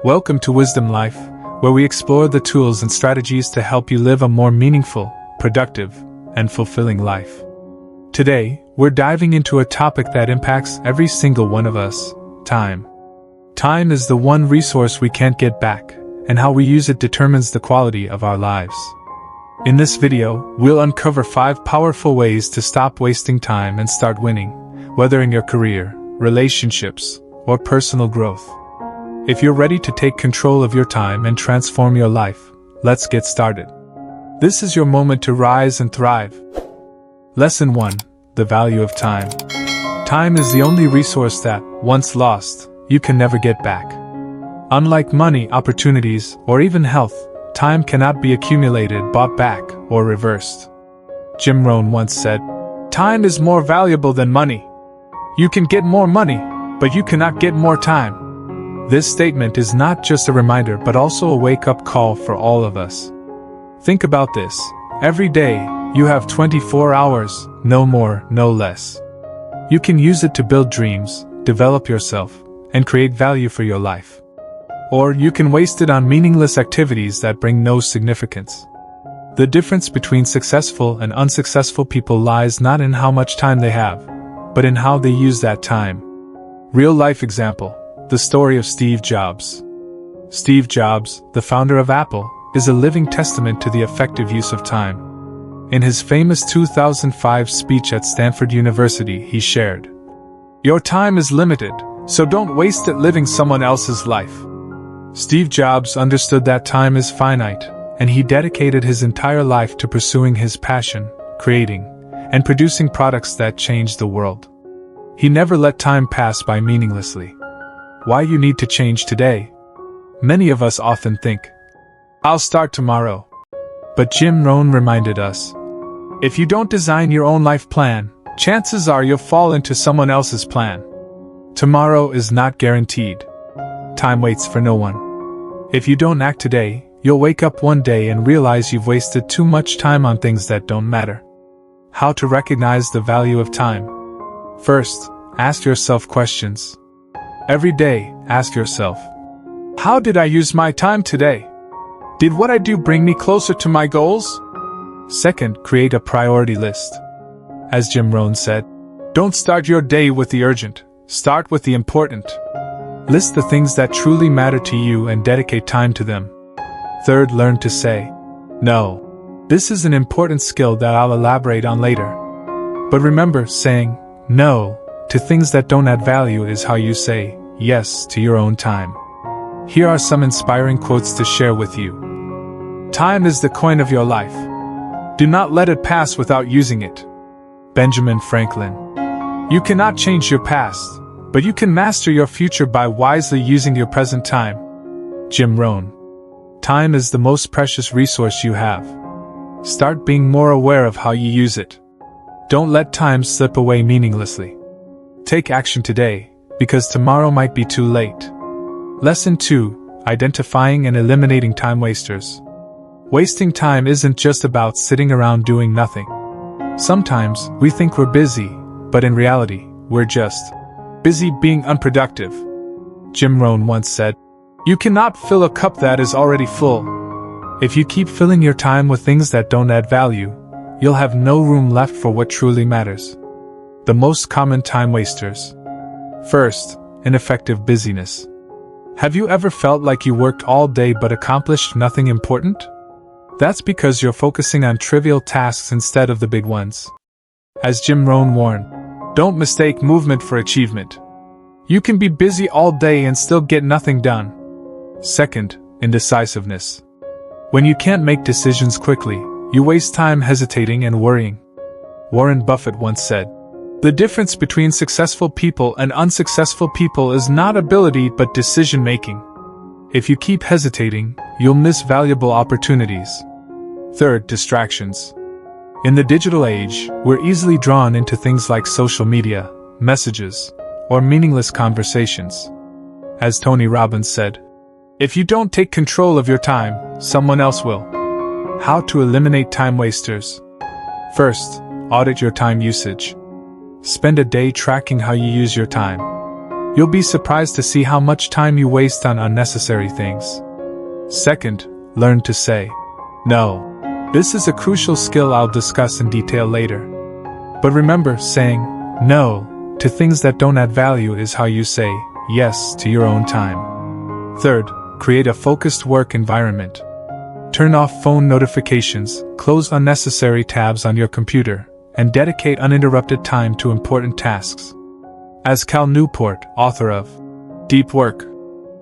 Welcome to Wisdom Life, where we explore the tools and strategies to help you live a more meaningful, productive, and fulfilling life. Today, we're diving into a topic that impacts every single one of us: time. Time is the one resource we can't get back, and how we use it determines the quality of our lives. In this video, we'll uncover 5 powerful ways to stop wasting time and start winning, whether in your career, relationships, or personal growth. If you're ready to take control of your time and transform your life, let's get started. This is your moment to rise and thrive. Lesson 1: The value of time. Time is the only resource that, once lost, you can never get back. Unlike money, opportunities, or even health, time cannot be accumulated, bought back, or reversed. Jim Rohn once said, "Time is more valuable than money. You can get more money, but you cannot get more time." This statement is not just a reminder but also a wake-up call for all of us. Think about this. Every day, you have 24 hours, no more, no less. You can use it to build dreams, develop yourself, and create value for your life. Or you can waste it on meaningless activities that bring no significance. The difference between successful and unsuccessful people lies not in how much time they have, but in how they use that time. Real-life example: the story of Steve Jobs. Steve Jobs, the founder of Apple, is a living testament to the effective use of time. In his famous 2005 speech at Stanford University, he shared, "Your time is limited, so don't waste it living someone else's life." Steve Jobs understood that time is finite, and he dedicated his entire life to pursuing his passion, creating, and producing products that changed the world. He never let time pass by meaninglessly. Why you need to change today? Many of us often think, "I'll start tomorrow." But Jim Rohn reminded us, if you don't design your own life plan, chances are you'll fall into someone else's plan. Tomorrow is not guaranteed. Time waits for no one. If you don't act today, you'll wake up one day and realize you've wasted too much time on things that don't matter. How to recognize the value of time? First, ask yourself questions. Every day, ask yourself, how did I use my time today? Did what I do bring me closer to my goals? Second, create a priority list. As Jim Rohn said, don't start your day with the urgent, start with the important. List the things that truly matter to you and dedicate time to them. Third, learn to say no. This is an important skill that I'll elaborate on later. But remember, saying no to things that don't add value is how you say yes to your own time. Here are some inspiring quotes to share with you. Time is the coin of your life. Do not let it pass without using it. Benjamin Franklin. You cannot change your past, but you can master your future by wisely using your present time. Jim Rohn. Time is the most precious resource you have. Start being more aware of how you use it. Don't let time slip away meaninglessly. Take action today, because tomorrow might be too late. Lesson 2: Identifying and eliminating time wasters. Wasting time isn't just about sitting around doing nothing. Sometimes, we think we're busy, but in reality, we're just busy being unproductive. Jim Rohn once said, "You cannot fill a cup that is already full." If you keep filling your time with things that don't add value, you'll have no room left for what truly matters. The most common time wasters. First, ineffective busyness. Have you ever felt like you worked all day but accomplished nothing important? That's because you're focusing on trivial tasks instead of the big ones. As Jim Rohn warned, don't mistake movement for achievement. You can be busy all day and still get nothing done. Second, indecisiveness. When you can't make decisions quickly, you waste time hesitating and worrying. Warren Buffett once said, "The difference between successful people and unsuccessful people is not ability but decision-making." If you keep hesitating, you'll miss valuable opportunities. Third, distractions. In the digital age, we're easily drawn into things like social media, messages, or meaningless conversations. As Tony Robbins said, if you don't take control of your time, someone else will. How to eliminate time wasters? First, audit your time usage. Spend a day tracking how you use your time. you'll be surprised to see how much time you waste on unnecessary things. Second, learn to say no. This is a crucial skill I'll discuss in detail later. But remember, saying no to things that don't add value is how you say yes to your own time. Third, create a focused work environment. Turn off phone notifications, close unnecessary tabs on your computer, and dedicate uninterrupted time to important tasks. As Cal Newport, author of Deep Work,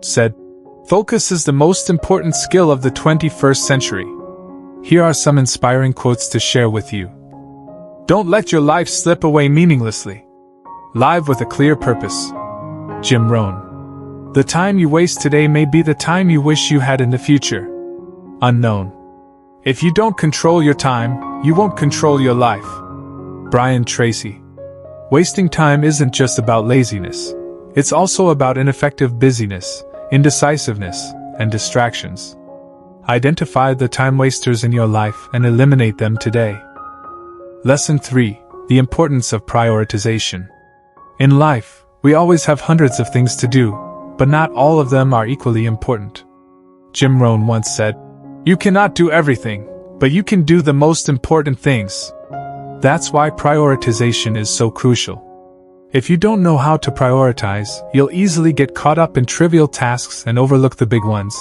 said, "Focus is the most important skill of the 21st century." Here are some inspiring quotes to share with you. Don't let your life slip away meaninglessly. Live with a clear purpose. Jim Rohn. The time you waste today may be the time you wish you had in the future. Unknown. If you don't control your time, you won't control your life. Brian Tracy. Wasting time isn't just about laziness. It's also about ineffective busyness, indecisiveness, and distractions. Identify the time wasters in your life and eliminate them today. Lesson 3. The importance of prioritization. In life, we always have hundreds of things to do, but not all of them are equally important. Jim Rohn once said, "You cannot do everything, but you can do the most important things." That's why prioritization is so crucial. If you don't know how to prioritize, you'll easily get caught up in trivial tasks and overlook the big ones,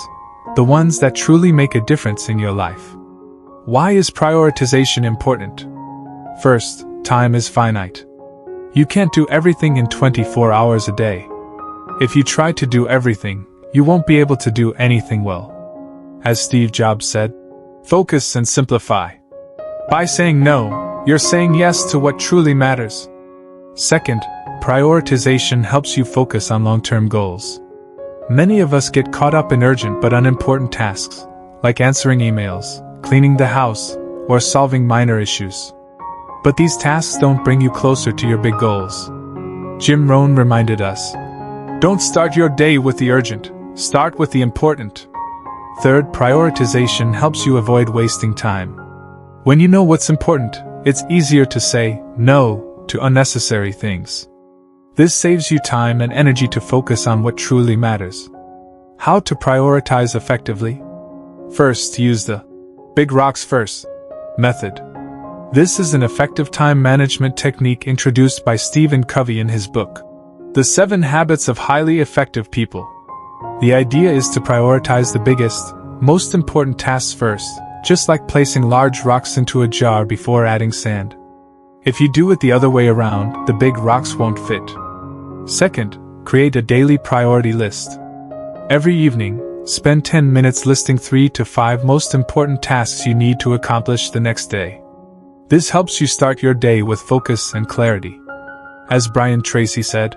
the ones that truly make a difference in your life. Why is prioritization important? First, time is finite. You can't do everything in 24 hours a day. If you try to do everything, you won't be able to do anything well. As Steve Jobs said, "Focus and simplify." By saying no, you're saying yes to what truly matters. Second, prioritization helps you focus on long-term goals. Many of us get caught up in urgent but unimportant tasks, like answering emails, cleaning the house, or solving minor issues. But these tasks don't bring you closer to your big goals. Jim Rohn reminded us, "Don't start your day with the urgent, start with the important." Third, prioritization helps you avoid wasting time. When you know what's important, it's easier to say no to unnecessary things. This saves you time and energy to focus on what truly matters. How to prioritize effectively? First, use the big rocks first method. This is an effective time management technique introduced by Stephen Covey in his book, The 7 Habits of Highly Effective People. The idea is to prioritize the biggest, most important tasks first, just like placing large rocks into a jar before adding sand. If you do it the other way around, the big rocks won't fit. Second, create a daily priority list. Every evening, spend 10 minutes listing 3 to 5 most important tasks you need to accomplish the next day. This helps you start your day with focus and clarity. As Brian Tracy said,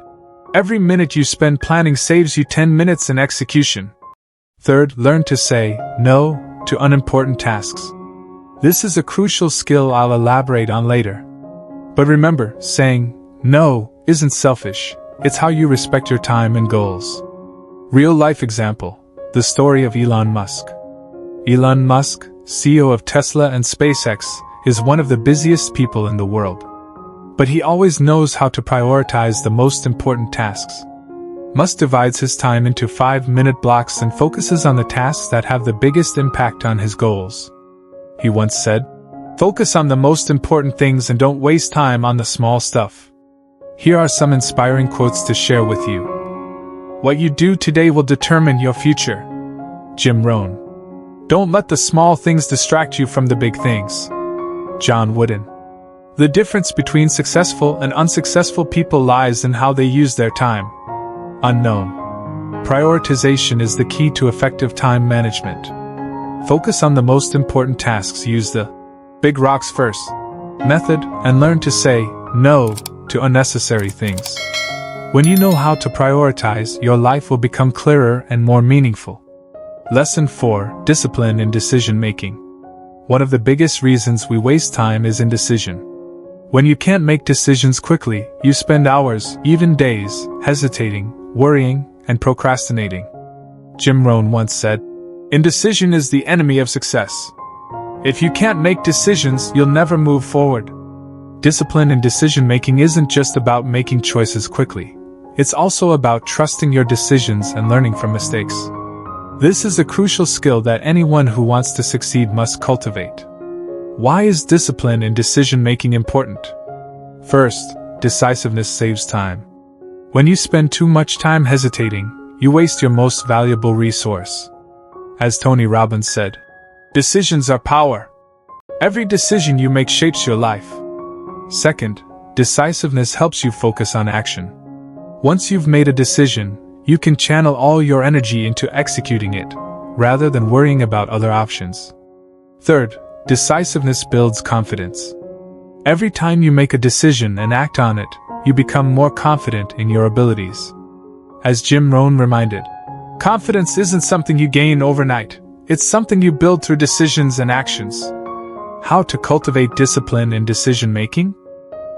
"Every minute you spend planning saves you 10 minutes in execution." Third, learn to say no to unimportant tasks. This is a crucial skill I'll elaborate on later. But remember, saying no isn't selfish, it's how you respect your time and goals. Real-life example, the story of Elon Musk. Elon Musk, CEO of Tesla and SpaceX, is one of the busiest people in the world. But he always knows how to prioritize the most important tasks. Musk divides his time into 5-minute blocks and focuses on the tasks that have the biggest impact on his goals. He once said, "Focus on the most important things and don't waste time on the small stuff." Here are some inspiring quotes to share with you. What you do today will determine your future. Jim Rohn. Don't let the small things distract you from the big things. John Wooden. The difference between successful and unsuccessful people lies in how they use their time. Unknown. Prioritization is the key to effective time management. Focus on the most important tasks. Use the big rocks first method and learn to say no to unnecessary things. When you know how to prioritize, your life will become clearer and more meaningful. Lesson 4. Discipline in decision making. One of the biggest reasons we waste time is indecision. When you can't make decisions quickly, you spend hours, even days, hesitating, worrying, and procrastinating. Jim Rohn once said, "Indecision is the enemy of success." If you can't make decisions, you'll never move forward. Discipline in decision-making isn't just about making choices quickly. It's also about trusting your decisions and learning from mistakes. This is a crucial skill that anyone who wants to succeed must cultivate. Why is discipline in decision-making important? First, decisiveness saves time. When you spend too much time hesitating, you waste your most valuable resource. As Tony Robbins said, decisions are power. Every decision you make shapes your life. Second, decisiveness helps you focus on action. Once you've made a decision, you can channel all your energy into executing it, rather than worrying about other options. Third, decisiveness builds confidence. Every time you make a decision and act on it, you become more confident in your abilities. As Jim Rohn reminded, confidence isn't something you gain overnight, it's something you build through decisions and actions. How to cultivate discipline in decision-making?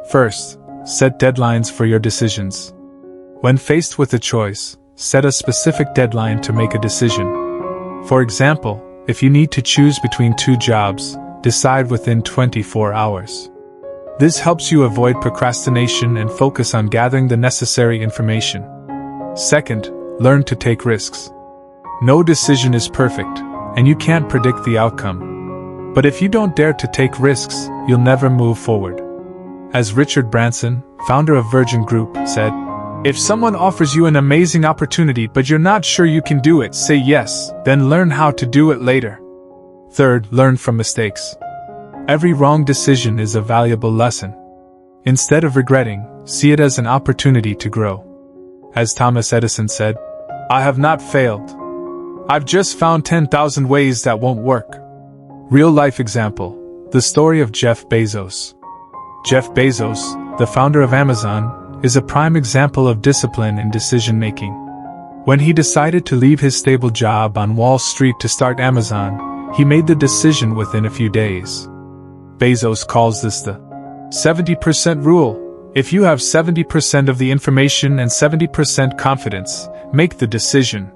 First, set deadlines for your decisions. When faced with a choice, set a specific deadline to make a decision. For example, if you need to choose between two jobs, decide within 24 hours. This helps you avoid procrastination and focus on gathering the necessary information. Second, learn to take risks. No decision is perfect, and you can't predict the outcome. But if you don't dare to take risks, you'll never move forward. As Richard Branson, founder of Virgin Group, said, "If someone offers you an amazing opportunity but you're not sure you can do it, say yes, then learn how to do it later." Third, learn from mistakes. Every wrong decision is a valuable lesson. Instead of regretting, see it as an opportunity to grow. As Thomas Edison said, "I have not failed. I've just found 10,000 ways that won't work." Real-life example, the story of Jeff Bezos. Jeff Bezos, the founder of Amazon, is a prime example of discipline in decision-making. When he decided to leave his stable job on Wall Street to start Amazon, he made the decision within a few days. Bezos calls this the 70% rule. If you have 70% of the information and 70% confidence, make the decision.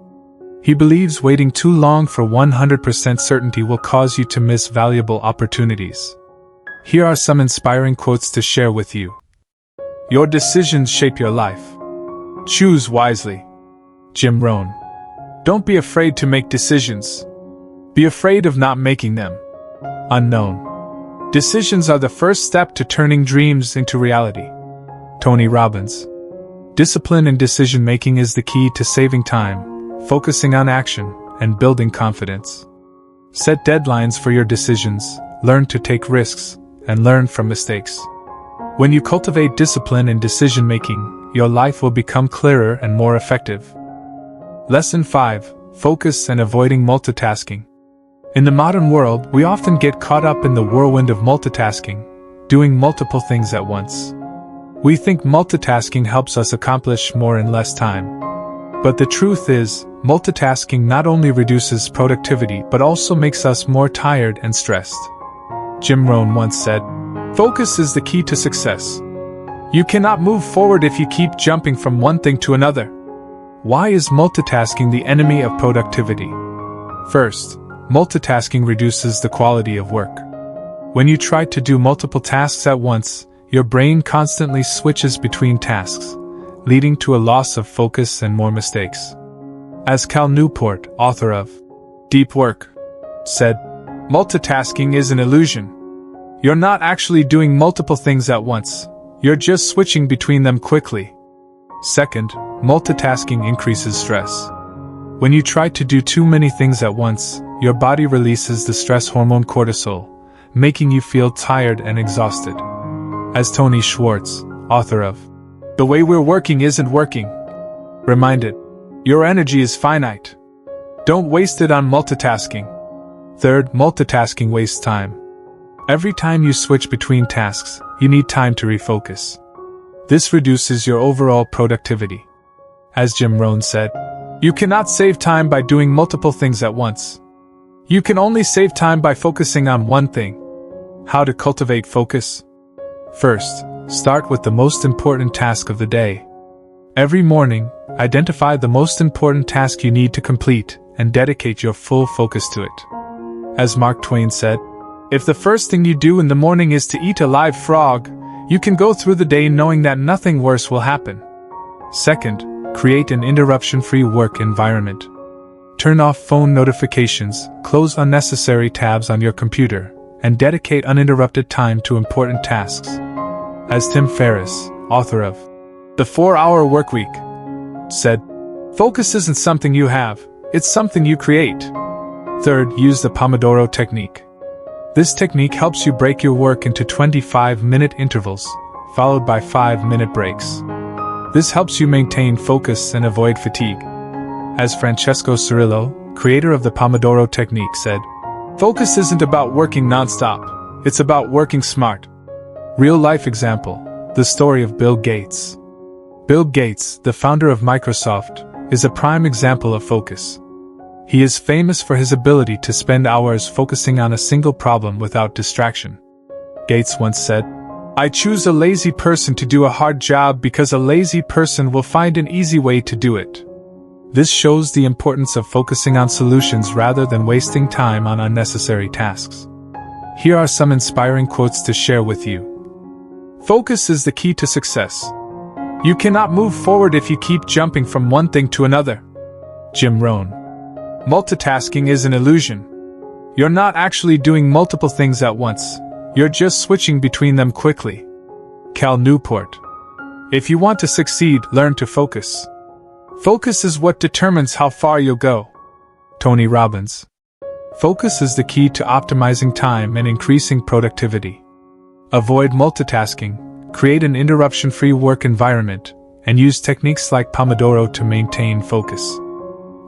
He believes waiting too long for 100% certainty will cause you to miss valuable opportunities. Here are some inspiring quotes to share with you. Your decisions shape your life. Choose wisely. Jim Rohn. Don't be afraid to make decisions. Be afraid of not making them. Unknown. Decisions are the first step to turning dreams into reality. Tony Robbins. Discipline in decision-making is the key to saving time, focusing on action, and building confidence. Set deadlines for your decisions, learn to take risks, and learn from mistakes. When you cultivate discipline in decision-making, your life will become clearer and more effective. Lesson 5. Focus and avoiding multitasking. In the modern world, we often get caught up in the whirlwind of multitasking, doing multiple things at once. We think multitasking helps us accomplish more in less time. But the truth is, multitasking not only reduces productivity but also makes us more tired and stressed. Jim Rohn once said, "Focus is the key to success. You cannot move forward if you keep jumping from one thing to another." Why is multitasking the enemy of productivity? First, multitasking reduces the quality of work. When you try to do multiple tasks at once, your brain constantly switches between tasks, leading to a loss of focus and more mistakes. As Cal Newport, author of Deep Work, said, "Multitasking is an illusion. You're not actually doing multiple things at once, you're just switching between them quickly." Second, multitasking increases stress. When you try to do too many things at once, your body releases the stress hormone cortisol, making you feel tired and exhausted. As Tony Schwartz, author of The Way We're Working Isn't Working, reminded, your energy is finite. Don't waste it on multitasking. Third, multitasking wastes time. Every time you switch between tasks, you need time to refocus. This reduces your overall productivity. As Jim Rohn said, "You cannot save time by doing multiple things at once. You can only save time by focusing on one thing." How to cultivate focus? First, start with the most important task of the day. Every morning, identify the most important task you need to complete and dedicate your full focus to it. As Mark Twain said, "If the first thing you do in the morning is to eat a live frog, you can go through the day knowing that nothing worse will happen." Second, create an interruption-free work environment. Turn off phone notifications, close unnecessary tabs on your computer, and dedicate uninterrupted time to important tasks. As Tim Ferriss, author of The 4-Hour Workweek, said, "Focus isn't something you have, it's something you create." Third, use the Pomodoro technique. This technique helps you break your work into 25-minute intervals, followed by 5-minute breaks. This helps you maintain focus and avoid fatigue. As Francesco Cirillo, creator of the Pomodoro technique, said, "Focus isn't about working non-stop, it's about working smart." Real-life example, the story of Bill Gates. Bill Gates, the founder of Microsoft, is a prime example of focus. He is famous for his ability to spend hours focusing on a single problem without distraction. Gates once said, "I choose a lazy person to do a hard job because a lazy person will find an easy way to do it." This shows the importance of focusing on solutions rather than wasting time on unnecessary tasks. Here are some inspiring quotes to share with you. Focus is the key to success. You cannot move forward if you keep jumping from one thing to another. Jim Rohn. Multitasking is an illusion. You're not actually doing multiple things at once, you're just switching between them quickly. Cal Newport. If you want to succeed, learn to focus. Focus is what determines how far you'll go. Tony Robbins. Focus is the key to optimizing time and increasing productivity. Avoid multitasking, create an interruption-free work environment, and use techniques like Pomodoro to maintain focus.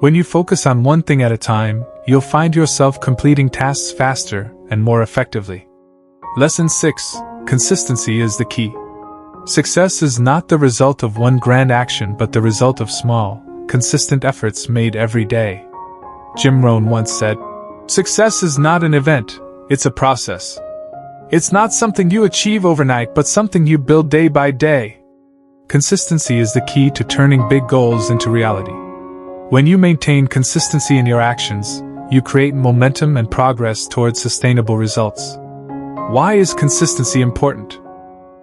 When you focus on one thing at a time, you'll find yourself completing tasks faster and more effectively. Lesson 6. Consistency is the key. Success is not the result of one grand action but the result of small, consistent efforts made every day. Jim Rohn once said, "Success is not an event, it's a process. It's not something you achieve overnight but something you build day by day." Consistency is the key to turning big goals into reality. When you maintain consistency in your actions, you create momentum and progress towards sustainable results. Why is consistency important?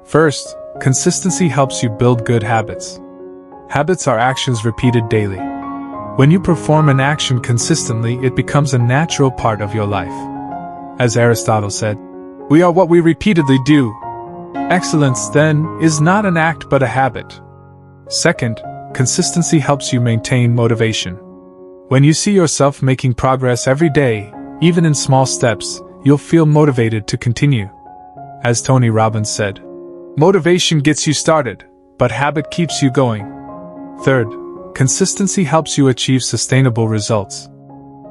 First, consistency helps you build good habits. Habits are actions repeated daily. When you perform an action consistently, it becomes a natural part of your life. As Aristotle said, "We are what we repeatedly do." Excellence, then, is not an act but a habit. Second, consistency helps you maintain motivation. When you see yourself making progress every day, even in small steps, you'll feel motivated to continue. As Tony Robbins said, "Motivation gets you started, but habit keeps you going." Third, consistency helps you achieve sustainable results.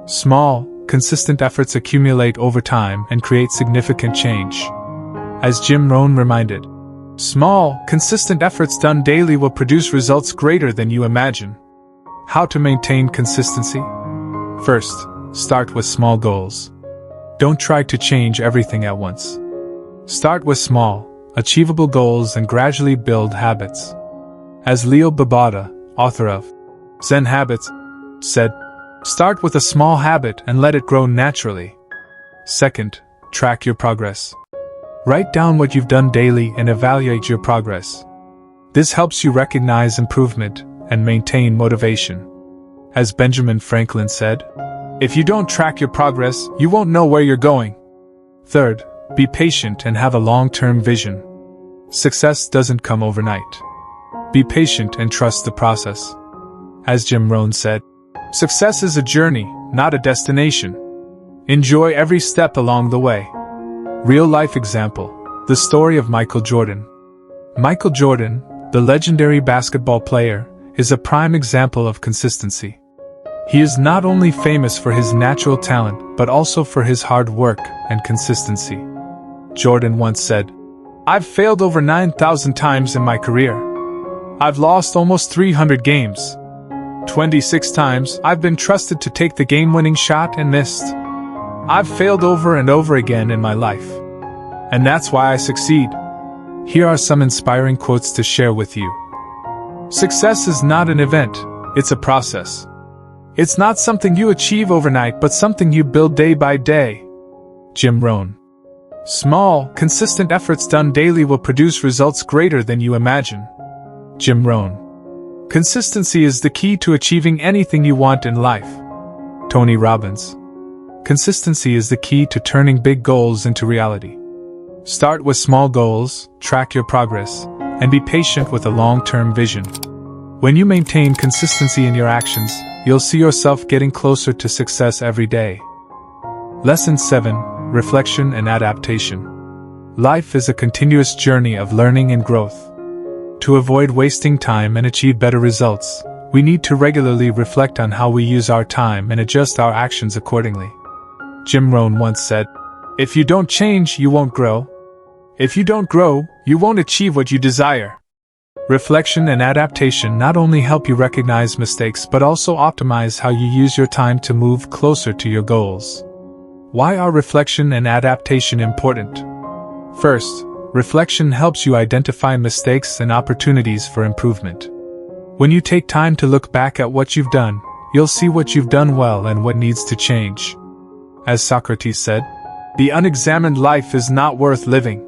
Small, consistent efforts accumulate over time and create significant change. As Jim Rohn reminded, "Small, consistent efforts done daily will produce results greater than you imagine." How to maintain consistency? First, start with small goals. Don't try to change everything at once. Start with small, achievable goals and gradually build habits. As Leo Babauta, author of Zen Habits, said, "Start with a small habit and let it grow naturally." Second, track your progress. Write down what you've done daily and evaluate your progress. This helps you recognize improvement and maintain motivation. As Benjamin Franklin said, "If you don't track your progress, you won't know where you're going." Third, be patient and have a long-term vision. Success doesn't come overnight. Be patient and trust the process. As Jim Rohn said, "Success is a journey, not a destination. Enjoy every step along the way." Real-life example, the story of Michael Jordan. Michael Jordan, the legendary basketball player, is a prime example of consistency. He is not only famous for his natural talent but also for his hard work and consistency. Jordan once said, "I've failed over 9,000 times in my career. I've lost almost 300 games. 26 times I've been trusted to take the game-winning shot and missed. I've failed over and over again in my life. And that's why I succeed." Here are some inspiring quotes to share with you. Success is not an event, it's a process. It's not something you achieve overnight but something you build day by day. Jim Rohn. Small, consistent efforts done daily will produce results greater than you imagine. Jim Rohn. Consistency is the key to achieving anything you want in life. Tony Robbins. Consistency is the key to turning big goals into reality. Start with small goals, track your progress, and be patient with a long-term vision. When you maintain consistency in your actions, you'll see yourself getting closer to success every day. Lesson 7. Reflection and adaptation. Life is a continuous journey of learning and growth. To avoid wasting time and achieve better results, we need to regularly reflect on how we use our time and adjust our actions accordingly. Jim Rohn once said, "If you don't change, you won't grow. If you don't grow, you won't achieve what you desire." Reflection and adaptation not only help you recognize mistakes but also optimize how you use your time to move closer to your goals. Why are reflection and adaptation important? First, reflection helps you identify mistakes and opportunities for improvement. When you take time to look back at what you've done, you'll see what you've done well and what needs to change. As Socrates said, "The unexamined life is not worth living."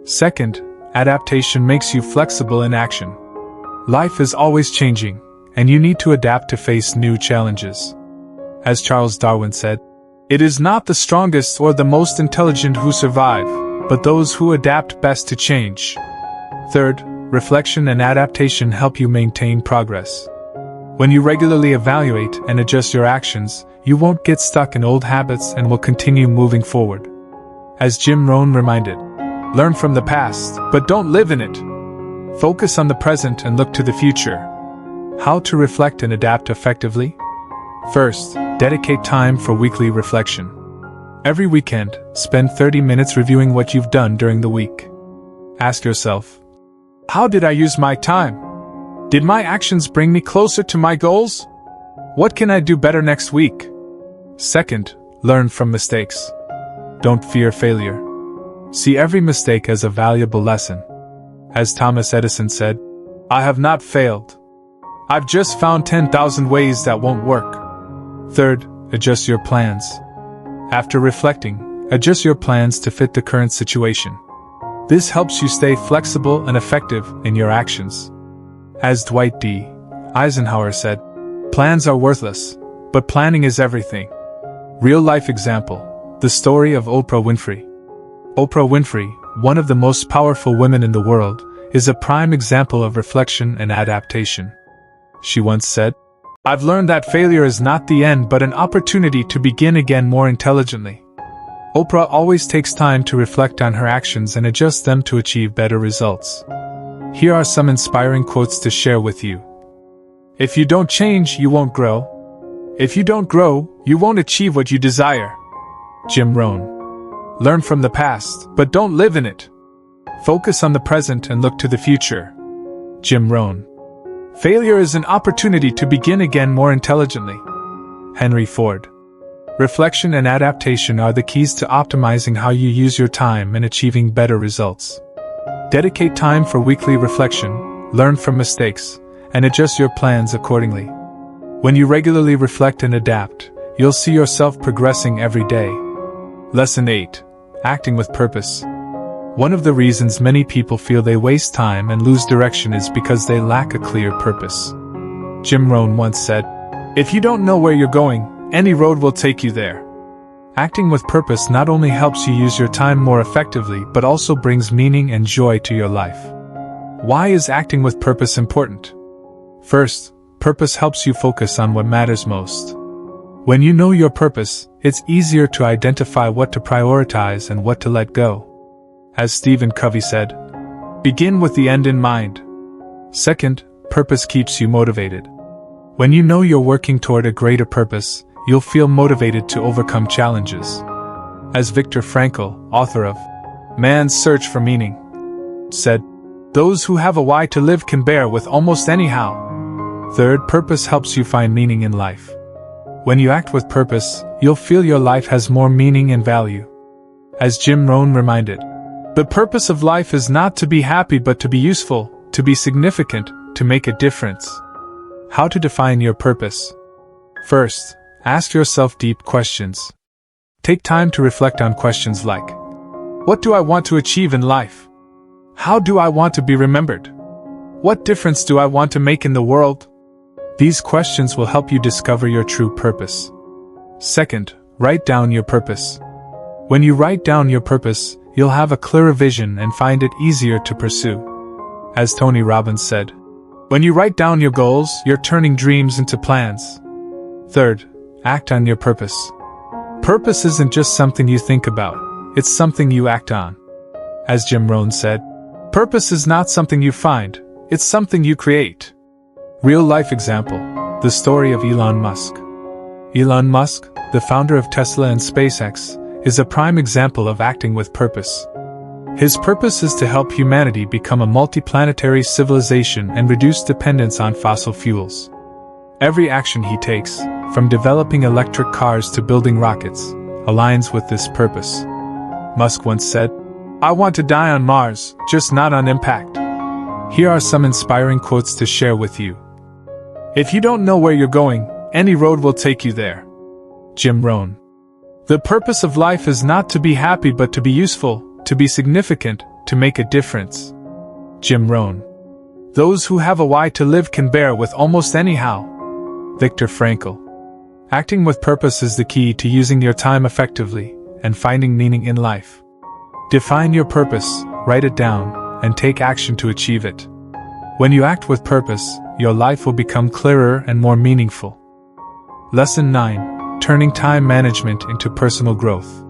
Second, adaptation makes you flexible in action. Life is always changing, and you need to adapt to face new challenges. As Charles Darwin said, "It is not the strongest or the most intelligent who survive, but those who adapt best to change." Third, reflection and adaptation help you maintain progress. When you regularly evaluate and adjust your actions, you won't get stuck in old habits and will continue moving forward. As Jim Rohn reminded, "Learn from the past, but don't live in it. Focus on the present and look to the future." How to reflect and adapt effectively? First, dedicate time for weekly reflection. Every weekend, spend 30 minutes reviewing what you've done during the week. Ask yourself, how did I use my time? Did my actions bring me closer to my goals? What can I do better next week? Second, learn from mistakes. Don't fear failure. See every mistake as a valuable lesson. As Thomas Edison said, "I have not failed. I've just found 10,000 ways that won't work." Third, adjust your plans. After reflecting, adjust your plans to fit the current situation. This helps you stay flexible and effective in your actions. As Dwight D. Eisenhower said, "Plans are worthless, but planning is everything." Real-life example, the story of Oprah Winfrey. Oprah Winfrey, one of the most powerful women in the world, is a prime example of reflection and adaptation. She once said, "I've learned that failure is not the end but an opportunity to begin again more intelligently." Oprah always takes time to reflect on her actions and adjust them to achieve better results. Here are some inspiring quotes to share with you. "If you don't change, you won't grow. If you don't grow, you won't achieve what you desire." Jim Rohn. "Learn from the past, but don't live in it. Focus on the present and look to the future." Jim Rohn. "Failure is an opportunity to begin again more intelligently." Henry Ford. Reflection and adaptation are the keys to optimizing how you use your time and achieving better results. Dedicate time for weekly reflection, learn from mistakes, and adjust your plans accordingly. When you regularly reflect and adapt, you'll see yourself progressing every day. Lesson 8. Acting with purpose. One of the reasons many people feel they waste time and lose direction is because they lack a clear purpose. Jim Rohn once said, "If you don't know where you're going, any road will take you there." Acting with purpose not only helps you use your time more effectively but also brings meaning and joy to your life. Why is acting with purpose important? First, purpose helps you focus on what matters most. When you know your purpose, it's easier to identify what to prioritize and what to let go. As Stephen Covey said, "Begin with the end in mind." Second, purpose keeps you motivated. When you know you're working toward a greater purpose, you'll feel motivated to overcome challenges. As Viktor Frankl, author of Man's Search for Meaning, said, "Those who have a why to live can bear with almost any how." Third, purpose helps you find meaning in life. When you act with purpose, you'll feel your life has more meaning and value. As Jim Rohn reminded, "The purpose of life is not to be happy but to be useful, to be significant, to make a difference." How to define your purpose? First, ask yourself deep questions. Take time to reflect on questions like, what do I want to achieve in life? How do I want to be remembered? What difference do I want to make in the world? These questions will help you discover your true purpose. Second, write down your purpose. When you write down your purpose, you'll have a clearer vision and find it easier to pursue. As Tony Robbins said, when you write down your goals, you're turning dreams into plans. Third, act on your purpose. Purpose isn't just something you think about, it's something you act on. As Jim Rohn said, purpose is not something you find, it's something you create. Real-life example, the story of Elon Musk. Elon Musk, the founder of Tesla and SpaceX, is a prime example of acting with purpose. His purpose is to help humanity become a multiplanetary civilization and reduce dependence on fossil fuels. Every action he takes, from developing electric cars to building rockets, aligns with this purpose. Musk once said, "I want to die on Mars, just not on impact." Here are some inspiring quotes to share with you. If you don't know where you're going, any road will take you there. Jim Rohn. The purpose of life is not to be happy but to be useful, to be significant, to make a difference. Jim Rohn. Those who have a why to live can bear with almost anyhow. Viktor Frankl. Acting with purpose is the key to using your time effectively and finding meaning in life. Define your purpose, write it down, and take action to achieve it. When you act with purpose, your life will become clearer and more meaningful. Lesson 9. Turning time management into personal growth.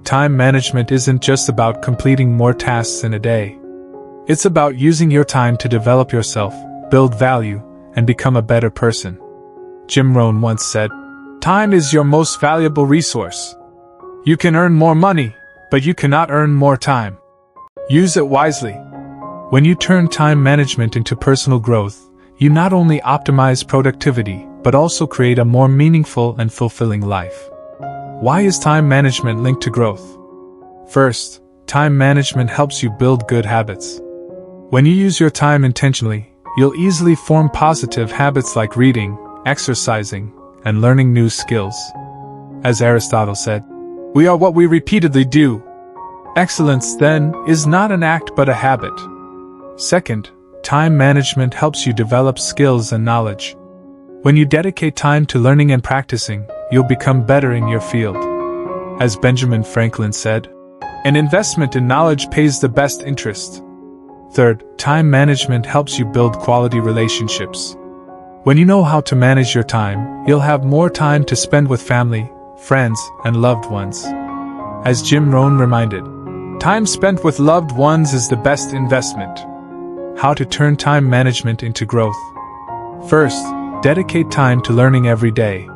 Time management isn't just about completing more tasks in a day. It's about using your time to develop yourself, build value, and become a better person. Jim Rohn once said, "Time is your most valuable resource. You can earn more money, but you cannot earn more time. Use it wisely." When you turn time management into personal growth, you not only optimize productivity, but also create a more meaningful and fulfilling life. Why is time management linked to growth? First, time management helps you build good habits. When you use your time intentionally, you'll easily form positive habits like reading, exercising, and learning new skills. As Aristotle said, "We are what we repeatedly do." Excellence, then, is not an act but a habit. Second, time management helps you develop skills and knowledge. When you dedicate time to learning and practicing, you'll become better in your field. As Benjamin Franklin said, "An investment in knowledge pays the best interest." Third, time management helps you build quality relationships. When you know how to manage your time, you'll have more time to spend with family, friends, and loved ones. As Jim Rohn reminded, "Time spent with loved ones is the best investment." How to turn time management into growth. First, dedicate time to learning every day.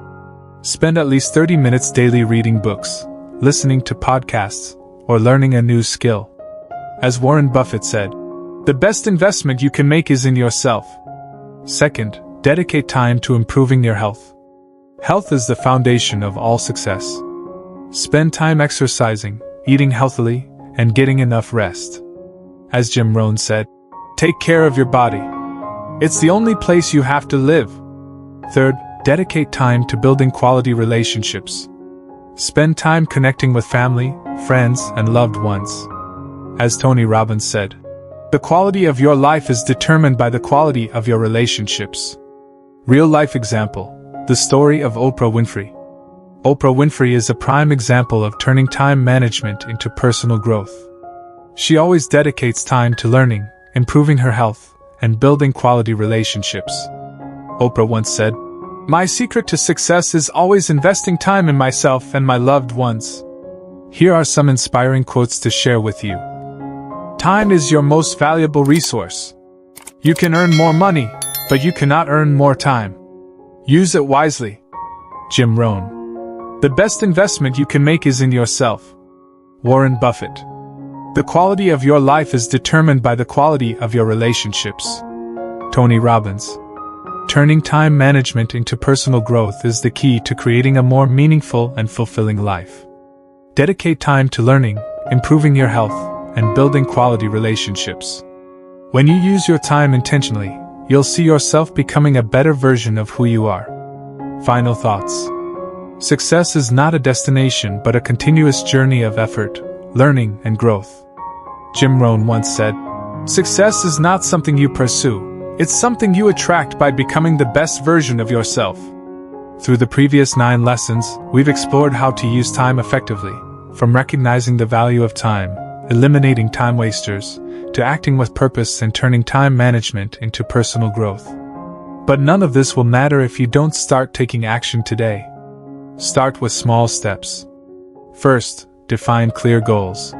Spend at least 30 minutes daily reading books, listening to podcasts, or learning a new skill. As Warren Buffett said, "The best investment you can make is in yourself." Second, dedicate time to improving your health. Health is the foundation of all success. Spend time exercising, eating healthily, and getting enough rest. As Jim Rohn said, "Take care of your body. It's the only place you have to live." Third, dedicate time to building quality relationships. Spend time connecting with family, friends, and loved ones. As Tony Robbins said, "The quality of your life is determined by the quality of your relationships." Real-life example, the story of Oprah Winfrey. Oprah Winfrey is a prime example of turning time management into personal growth. She always dedicates time to learning, improving her health, and building quality relationships. Oprah once said, "My secret to success is always investing time in myself and my loved ones." Here are some inspiring quotes to share with you. Time is your most valuable resource. You can earn more money, but you cannot earn more time. Use it wisely. Jim Rohn. The best investment you can make is in yourself. Warren Buffett. The quality of your life is determined by the quality of your relationships. Tony Robbins. Turning time management into personal growth is the key to creating a more meaningful and fulfilling life. Dedicate time to learning, improving your health, and building quality relationships. When you use your time intentionally, you'll see yourself becoming a better version of who you are. Final thoughts. Success is not a destination but a continuous journey of effort, learning, and growth. Jim Rohn once said, Success is not something you pursue, it's something you attract by becoming the best version of yourself. Through the previous 9 lessons, we've explored how to use time effectively, from recognizing the value of time, eliminating time wasters, to acting with purpose and turning time management into personal growth. But none of this will matter if you don't start taking action today. Start with small steps. First, define clear goals.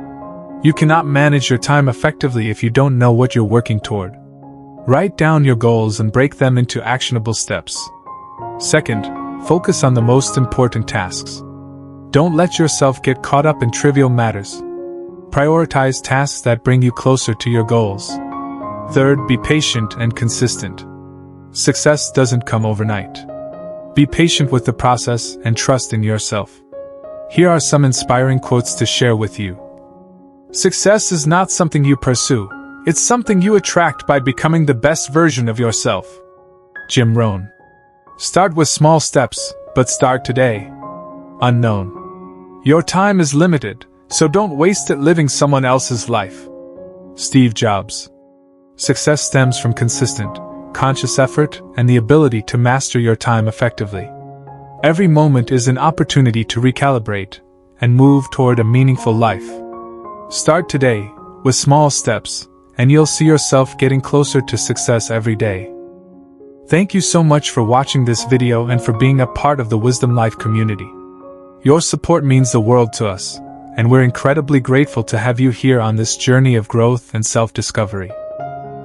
You cannot manage your time effectively if you don't know what you're working toward. Write down your goals and break them into actionable steps. Second, focus on the most important tasks. Don't let yourself get caught up in trivial matters. Prioritize tasks that bring you closer to your goals. Third, be patient and consistent. Success doesn't come overnight. Be patient with the process and trust in yourself. Here are some inspiring quotes to share with you. Success is not something you pursue, it's something you attract by becoming the best version of yourself. Jim Rohn. Start with small steps, but start today. Unknown. Your time is limited, so don't waste it living someone else's life. Steve Jobs. Success stems from consistent, conscious effort and the ability to master your time effectively. Every moment is an opportunity to recalibrate and move toward a meaningful life. Start today, with small steps, and you'll see yourself getting closer to success every day. Thank you so much for watching this video and for being a part of the Wisdom Life community. Your support means the world to us, and we're incredibly grateful to have you here on this journey of growth and self-discovery.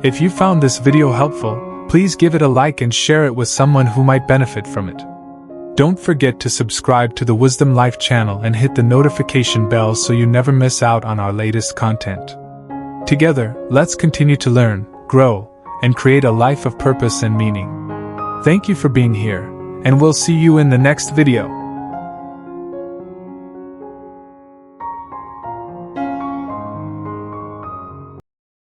If you found this video helpful, please give it a like and share it with someone who might benefit from it. Don't forget to subscribe to the Wisdom Life channel and hit the notification bell so you never miss out on our latest content. Together, let's continue to learn, grow, and create a life of purpose and meaning. Thank you for being here, and we'll see you in the next video.